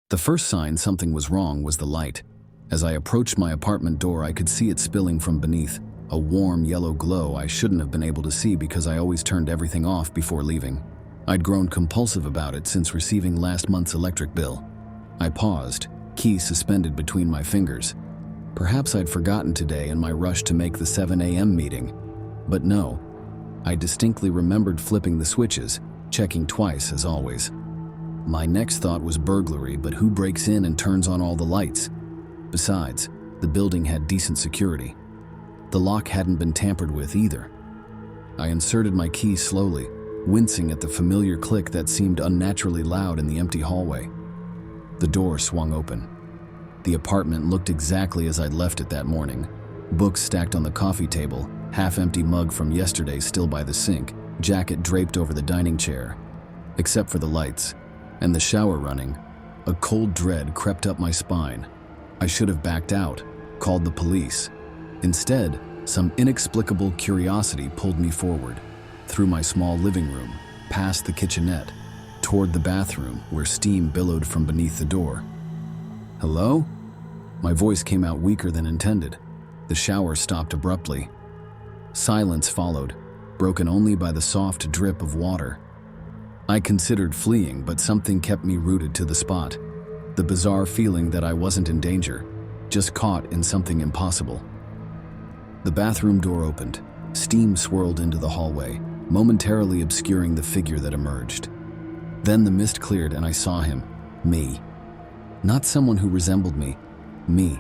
The first sign something was wrong was the light. As I approached my apartment door, I could see it spilling from beneath, a warm yellow glow I shouldn't have been able to see because I always turned everything off before leaving. I'd grown compulsive about it since receiving last month's electric bill. I paused, key suspended between my fingers. Perhaps I'd forgotten today in my rush to make the 7 a.m. meeting. But no, I distinctly remembered flipping the switches, checking twice as always. My next thought was burglary, but who breaks in and turns on all the lights? Besides, the building had decent security. The lock hadn't been tampered with either. I inserted my key slowly, wincing at the familiar click that seemed unnaturally loud in the empty hallway. The door swung open. The apartment looked exactly as I'd left it that morning. Books stacked on the coffee table, half-empty mug from yesterday still by the sink, jacket draped over the dining chair. Except for the lights and the shower running, a cold dread crept up my spine. I should have backed out, called the police. Instead, some inexplicable curiosity pulled me forward, through my small living room, past the kitchenette, toward the bathroom where steam billowed from beneath the door. "Hello?" My voice came out weaker than intended. The shower stopped abruptly. Silence followed, broken only by the soft drip of water. I considered fleeing, but something kept me rooted to the spot. The bizarre feeling that I wasn't in danger, just caught in something impossible. The bathroom door opened. Steam swirled into the hallway, momentarily obscuring the figure that emerged. Then the mist cleared and I saw him. Me. Not someone who resembled me. Me.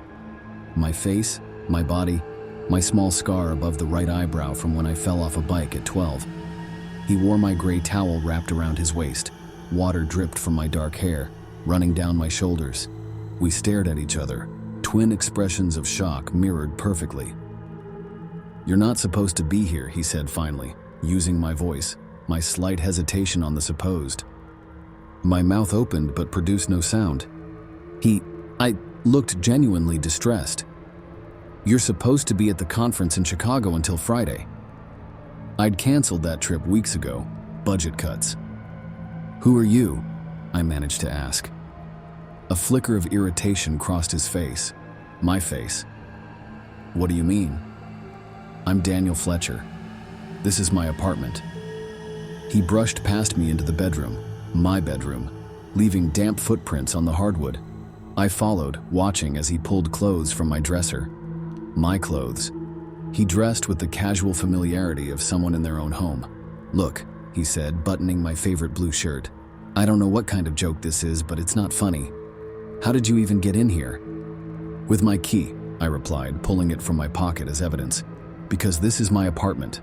My face, my body, my small scar above the right eyebrow from when I fell off a bike at 12. He wore my gray towel wrapped around his waist. Water dripped from my dark hair, running down my shoulders. We stared at each other, twin expressions of shock mirrored perfectly. "You're not supposed to be here," he said finally, using my voice, my slight hesitation on the supposed. My mouth opened but produced no sound. I looked genuinely distressed. "You're supposed to be at the conference in Chicago until Friday." I'd canceled that trip weeks ago. Budget cuts. "Who are you?" I managed to ask. A flicker of irritation crossed his face. My face. "What do you mean?" "I'm Daniel Fletcher. This is my apartment." He brushed past me into the bedroom, my bedroom, leaving damp footprints on the hardwood. I followed, watching as he pulled clothes from my dresser. My clothes. He dressed with the casual familiarity of someone in their own home. "Look," he said, buttoning my favorite blue shirt. "I don't know what kind of joke this is, but it's not funny. How did you even get in here?" "With my key," I replied, pulling it from my pocket as evidence. "Because this is my apartment."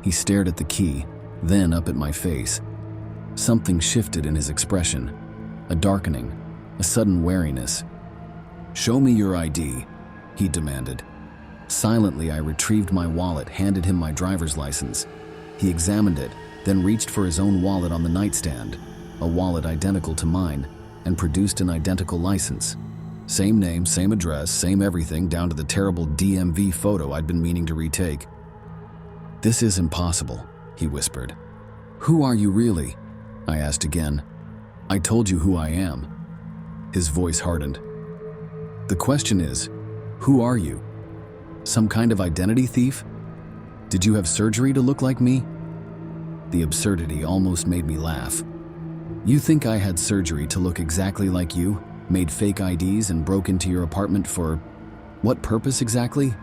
He stared at the key, then up at my face. Something shifted in his expression. A darkening, a sudden wariness. "Show me your ID," he demanded. Silently, I retrieved my wallet, handed him my driver's license. He examined it, then reached for his own wallet on the nightstand, a wallet identical to mine, and produced an identical license. Same name, same address, same everything, down to the terrible DMV photo I'd been meaning to retake. "This is impossible," he whispered. "Who are you really?" I asked again. "I told you who I am." His voice hardened. "The question is, who are you? Some kind of identity thief? Did you have surgery to look like me?" The absurdity almost made me laugh. "You think I had surgery to look exactly like you? Made fake IDs and broke into your apartment for what purpose exactly?"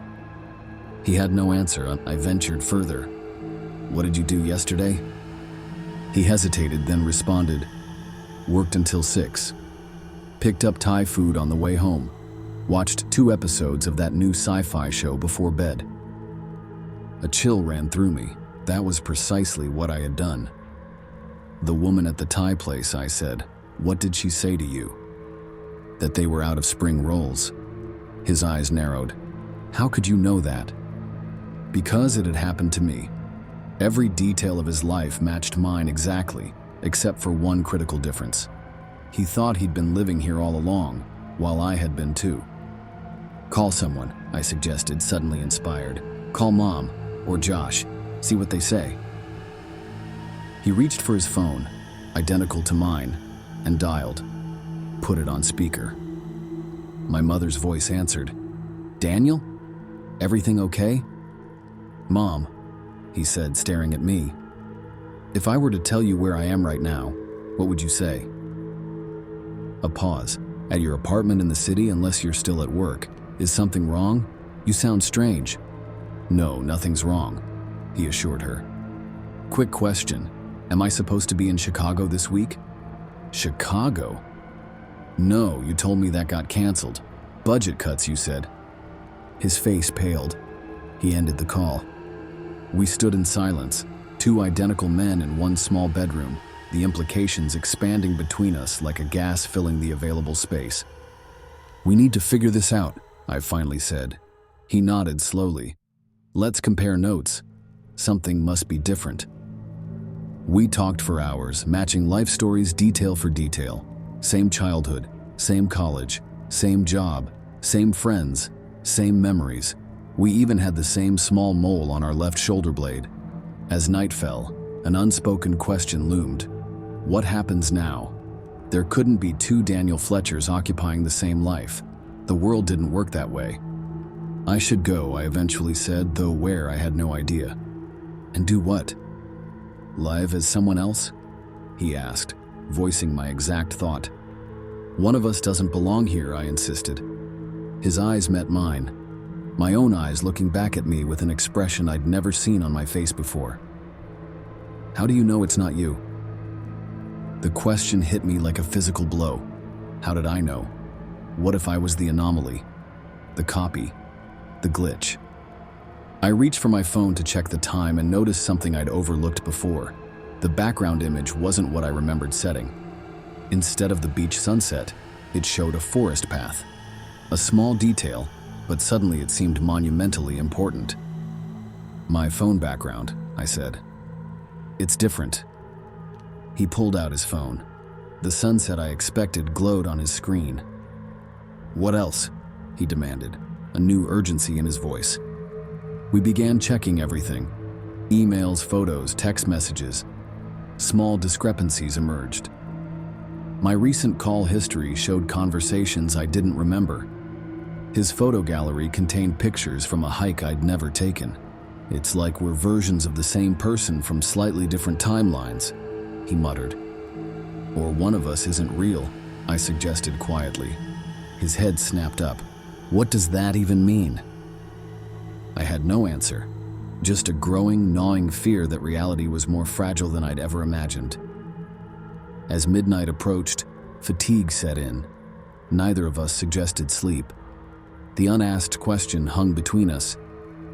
He had no answer. I ventured further. "What did you do yesterday?" He hesitated, then responded, "Worked until 6. Picked up Thai food on the way home. Watched 2 episodes of that new sci-fi show before bed." A chill ran through me. That was precisely what I had done. "The woman at the Thai place," I said. "What did she say to you?" "That they were out of spring rolls." His eyes narrowed. "How could you know that?" "Because it had happened to me. Every detail of his life matched mine exactly, except for one critical difference. He thought he'd been living here all along, while I had been too." "Call someone," I suggested, suddenly inspired. "Call Mom, or Josh. See what they say." He reached for his phone, identical to mine, and dialed. Put it on speaker. My mother's voice answered, "Daniel? Everything okay?" "Mom," he said, staring at me. "If I were to tell you where I am right now, what would you say?" A pause. "At your apartment in the city unless you're still at work. Is something wrong? You sound strange." "No, nothing's wrong," he assured her. "Quick question. Am I supposed to be in Chicago this week?" "Chicago?" "No, you told me that got canceled. Budget cuts, you said." His face paled. He ended the call. We stood in silence, two identical men in one small bedroom, the implications expanding between us like a gas filling the available space. "We need to figure this out," I finally said. He nodded slowly. "Let's compare notes. Something must be different." We talked for hours, matching life stories detail for detail. Same childhood, same college, same job, same friends, same memories. We even had the same small mole on our left shoulder blade. As night fell, an unspoken question loomed. What happens now? There couldn't be two Daniel Fletchers occupying the same life. The world didn't work that way. "I should go," I eventually said, though where I had no idea. "And do what?" "Live as someone else?" he asked, voicing my exact thought. "One of us doesn't belong here," I insisted. His eyes met mine, my own eyes looking back at me with an expression I'd never seen on my face before. "How do you know it's not you?" The question hit me like a physical blow. How did I know? What if I was the anomaly? The copy? The glitch? I reached for my phone to check the time and noticed something I'd overlooked before. The background image wasn't what I remembered setting. Instead of the beach sunset, it showed a forest path. A small detail, but suddenly it seemed monumentally important. "My phone background," I said. "It's different." He pulled out his phone. The sunset I expected glowed on his screen. "What else?" he demanded, a new urgency in his voice. We began checking everything. Emails, photos, text messages. Small discrepancies emerged. My recent call history showed conversations I didn't remember. His photo gallery contained pictures from a hike I'd never taken. "It's like we're versions of the same person from slightly different timelines," he muttered. "Or one of us isn't real," I suggested quietly. His head snapped up. "What does that even mean?" I had no answer, just a growing, gnawing fear that reality was more fragile than I'd ever imagined. As midnight approached, fatigue set in. Neither of us suggested sleep. The unasked question hung between us.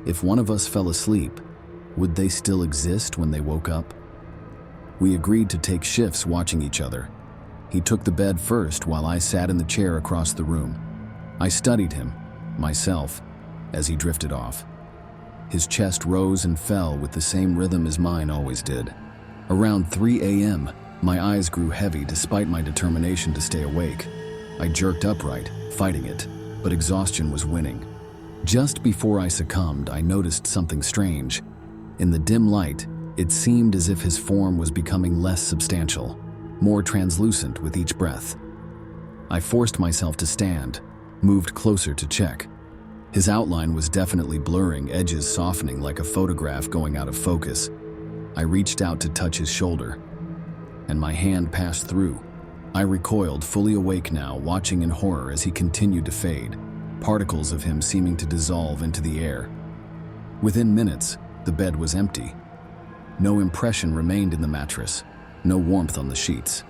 If one of us fell asleep, would they still exist when they woke up? We agreed to take shifts watching each other. He took the bed first while I sat in the chair across the room. I studied him, myself, as he drifted off. His chest rose and fell with the same rhythm as mine always did. Around 3 a.m., my eyes grew heavy despite my determination to stay awake. I jerked upright, fighting it, but exhaustion was winning. Just before I succumbed, I noticed something strange. In the dim light, it seemed as if his form was becoming less substantial, more translucent with each breath. I forced myself to stand, moved closer to check. His outline was definitely blurring, edges softening like a photograph going out of focus. I reached out to touch his shoulder, and my hand passed through. I recoiled, fully awake now, watching in horror as he continued to fade, particles of him seeming to dissolve into the air. Within minutes, the bed was empty. No impression remained in the mattress, no warmth on the sheets.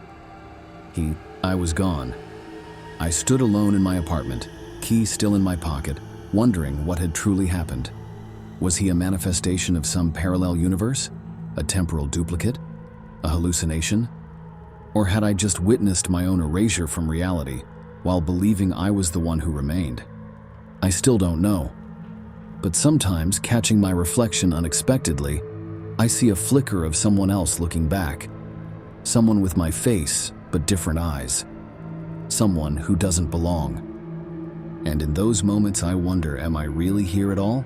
I was gone. I stood alone in my apartment, key still in my pocket, wondering what had truly happened. Was he a manifestation of some parallel universe? A temporal duplicate? A hallucination? Or had I just witnessed my own erasure from reality while believing I was the one who remained? I still don't know. But sometimes, catching my reflection unexpectedly, I see a flicker of someone else looking back. Someone with my face, but different eyes. Someone who doesn't belong. And in those moments I wonder, am I really here at all?